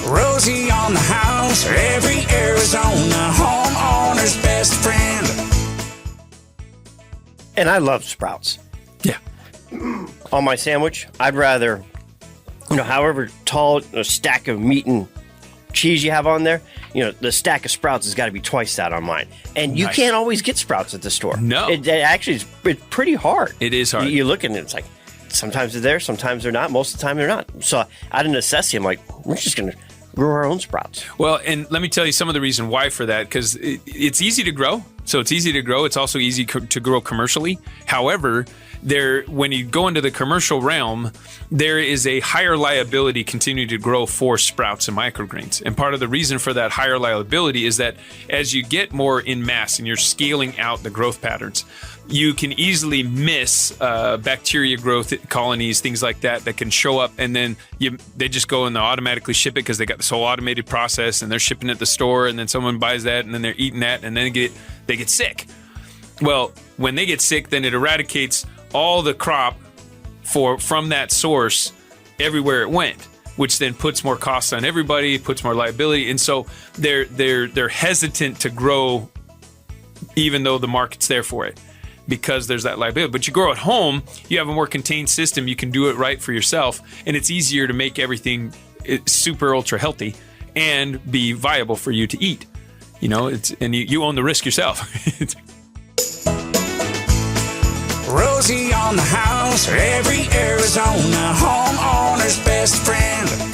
Rosie on the house, every Arizona homeowner's best friend. And I love sprouts. Yeah. On my sandwich, I'd rather, however tall a stack of meat and cheese you have on there, the stack of sprouts has got to be twice that on mine. And you can't always get sprouts at the store. No. It actually is pretty hard. It is hard. You look at it, it's like, sometimes they're there, sometimes they're not. Most of the time they're not. So out of necessity, I'm like, we're just going to grow our own sprouts. Well, and let me tell you some of the reason why for that, because it's easy to grow. So it's easy to grow. It's also easy to grow commercially. However, when you go into the commercial realm, there is a higher liability continuing to grow for sprouts and microgreens. And part of the reason for that higher liability is that as you get more in mass and you're scaling out the growth patterns, you can easily miss bacteria growth colonies, things like that can show up, and then they just go and they automatically ship it because they got this whole automated process and they're shipping it at the store, and then someone buys that and then they're eating that and then they get sick. Well, when they get sick, then it eradicates all the crop from that source everywhere it went, which then puts more costs on everybody, puts more liability, and so they're hesitant to grow even though the market's there for it, because there's that liability. But you grow at home, you have a more contained system, you can do it right for yourself, and it's easier to make everything super ultra healthy and be viable for you to eat. And you own the risk yourself. Rosie on the house, every Arizona homeowner's best friend.